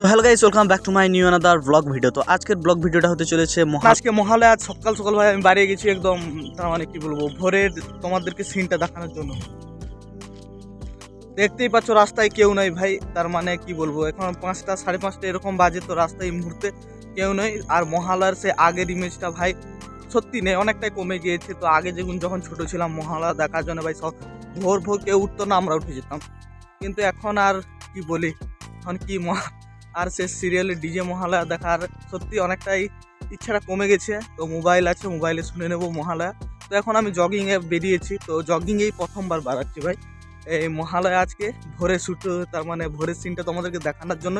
তো hello guys, welcome back to my new another blog video. তো আজকের blog ভিডিওটা হতে চলেছে আজকে মহালয়া। আজ সকাল সকাল ভাই আমি বাইরে গেছি একদম, তার মানে কি বলবো, ভোরের তোমাদেরকে সিনটা দেখানোর জন্য। দেখতেই পাচ্ছ রাস্তায় কেউ নাই ভাই, তার মানে কি বলবো, এখন 5টা 5:30 এরকম বাজে, তো রাস্তায় এই মুহূর্তে কেউ নেই। আর মহালয়ার সে আগের ইমেজটা ভাই সত্যি নেই, অনেকটাই কমে গিয়েছে। তো আগে যখন ছোট ছিলাম মহালয়া দেখার জন্য ভাই সব ভোর ভোর কেউ উঠতো না, আমরা উঠে যেতাম। কিন্তু এখন আর কি বলি, এখন কি আর সে সিরিয়ালে ডিজে মহালয়া দেখার সত্যি অনেকটাই ইচ্ছাটা কমে গেছে। তো মোবাইল আছে, মোবাইলে শুনে নেবো মহালয়া। তো এখন আমি জগিংয়ে বেরিয়েছি, তো জগিংয়েই প্রথমবার বাড়াচ্ছি ভাই এই মহালয়া। আজকে ভোরে শ্যুট, তার মানে ভোরের সিনটা তোমাদেরকে দেখানোর জন্য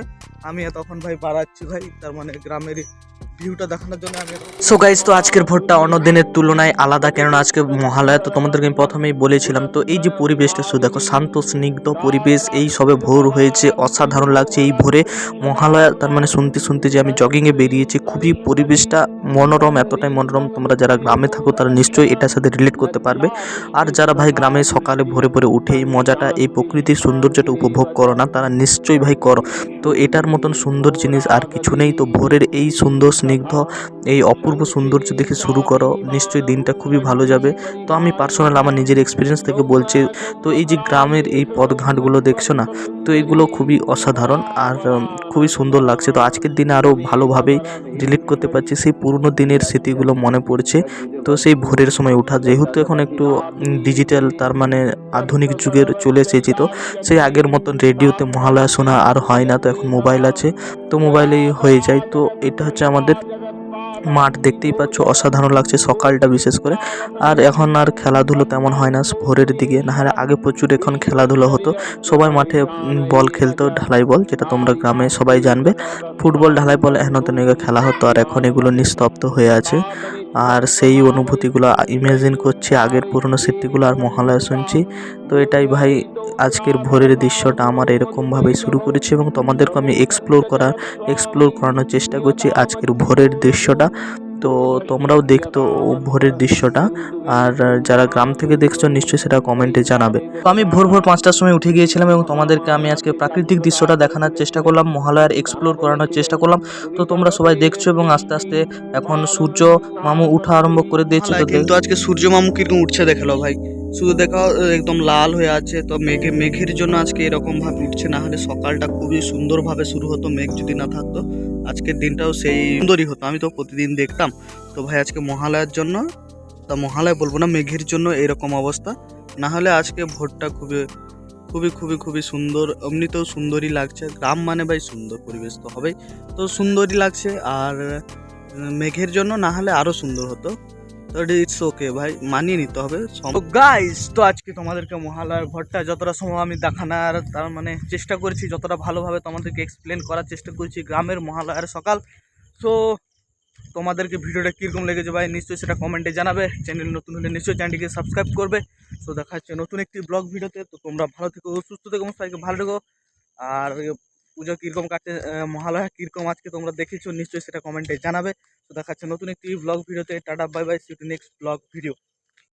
আমি তখন ভাই বাড়াচ্ছি ভাই, তার মানে গ্রামের ভিউটা দেখানোর জন্য আমি। সো গাইস, তো আজকের ভোরটা অন্য দিনের তুলনায় আলাদা, কেননা আজকে মহালয়া। তো তোমাদেরকে আমি প্রথমেই বলেছিলাম। তো এই যে পরিবেশটা শুধু দেখো, শান্ত স্নিগ্ধ পরিবেশ, এই সবে ভোর হয়েছে, অসাধারণ লাগছে এই ভোরে মহালয়া। তার মানে শুনতে শুনতে যে আমি জগিংয়ে বেরিয়েছি, খুবই পরিবেশটা মনোরম, এতটাই মনোরম। তোমরা যারা গ্রামে থাকো তারা নিশ্চয়ই এটার সাথে রিলেট করতে পারবে। আর যারা ভাই গ্রামে সকালে ভোরে ভোরে উঠে এই মজাটা, এই প্রকৃতির সৌন্দর্যটা উপভোগ করো না, তারা নিশ্চয়ই ভাই করো। তো এটার মতন সুন্দর জিনিস আর কিছু নেই। তো ভোরের এই সুন্দর স্নিগ্ধ এই অপূর্ব সৌন্দর্য দেখে শুরু করো, নিশ্চয়ই দিনটা খুবই ভালো যাবে। তো আমি পার্সোনাল আমার নিজের এক্সপিরিয়েন্স থেকে বলছি। তো এই যে গ্রামের এই পথঘাটগুলো দেখছো না, তো এগুলো খুবই অসাধারণ আর খুবই সুন্দর লাগছে। তো আজকের দিনে আরও ভালোভাবেই রিলেট করতে পারছি, সেই পুরনো দিনের স্মৃতিগুলো মনে পড়ছে। তো সেই ভোরের সময় ওঠা, যেহেতু এখন একটু ডিজিটাল, তার মানে আধুনিক যুগের চলে এসেছি, তো সেই আগের মতন রেডিওতে মহালয়া শোনা আর হয় না। তো এখন মোবাইল আছে, তো মোবাইলেই হয়ে যায়। তো এটা হচ্ছে আমাদের মাঠ, দেখতেই পাচ্ছ অসাধারণ লাগছে সকালটা বিশেষ করে। আর এখন আর খেলাধুলো তেমন হয় না ভোরের দিকে, না হলে আগে প্রচুর এখন খেলাধুলো হতো। সবাই মাঠে বল খেলতো, ঢালাই বল, যেটা তোমরা গ্রামে সবাই জানবে। ফুটবল, ঢালাই বল হেন তেন খেলা হতো, আর এখন এগুলো নিস্তব্ধ হয়ে আছে। আর সেই অনুভূতিগুলো ইমাজিন করছি, আগের পুরনো স্মৃতিগুলো আর মহালয়া শুনছি। তো এটাই ভাই আজকের ভোরের দৃশ্যটা আমার এরকমভাবেই শুরু করেছি, এবং তোমাদেরকে আমি এক্সপ্লোর করানোর চেষ্টা করছি আজকের ভোরের দৃশ্যটা। তো তোমরাও দেখতো ভোরের দৃশ্যটা, আর যারা গ্রাম থেকে দেখছো নিশ্চয়ই সেটা কমেন্টে জানাবে। তো আমি ভোর 5টার সময় উঠে গিয়েছিলাম, এবং তোমাদেরকে আমি আজকে প্রাকৃতিক দৃশ্যটা দেখানোর চেষ্টা করলাম, মহালয়ার এক্সপ্লোর করানোর চেষ্টা করলাম। তো তোমরা সবাই দেখছো, এবং আস্তে আস্তে এখন সূর্য মামু উঠা আরম্ভ করে দিয়েছে। তো কিন্তু আজকে সূর্য মামু কিরকম উঠছে দেখালো ভাই, শুধু দেখাও একদম লাল হয়ে আছে। তো মেঘের জন্য আজকে এরকম ভাবে উঠছে, না হলে সকালটা খুবই সুন্দরভাবে শুরু হতো, মেঘ যদি না থাকতো আজকের দিনটাও সেই সুন্দরই হতো, আমি তো প্রতিদিন দেখতাম। তো ভাই আজকে মহালয়ার জন্য, তা মহালয়া বলবো না, মেঘের জন্য এরকম অবস্থা। না হলে আজকে ভোরটা খুবই খুবই খুবই খুবই সুন্দর, এমনিতেও সুন্দরই লাগছে। গ্রাম মানে ভাই সুন্দর পরিবেশ তো হবেই, তো সুন্দরই লাগছে। আর মেঘের জন্য না হলে আরো সুন্দর হতো। তো ইটস ওকে ভাই, মানিয়ে নিতে হবে। তো গাইস, তো আজকে তোমাদেরকে মহালয়ার ভোরটা যতটা সময় আমি দেখানোর, তার মানে চেষ্টা করেছি, যতটা ভালোভাবে তোমাদেরকে এক্সপ্লেন করার চেষ্টা করেছি গ্রামের মহালয়ার সকাল। সো তোমাদেরকে ভিডিওটা কীরকম লেগেছে ভাই নিশ্চয়ই সেটা কমেন্টে জানাবে। চ্যানেল নতুন হলে নিশ্চয়ই চ্যানেলটিকে সাবস্ক্রাইব করবে। তো দেখা হচ্ছে নতুন একটি ব্লগ ভিডিওতে। তো তোমরা ভালো থেকো, সুস্থ থেকো, সবাইকে ভালো থেকো। আর পুজো কীরকম কাটছে, মহালয়া কীরকম আজকে তোমরা দেখেছো নিশ্চয়ই সেটা কমেন্টে জানাবে। তো দেখা হচ্ছে নতুন একটি ব্লগ ভিডিওতে। টাটা, bye bye, see you to next blog video.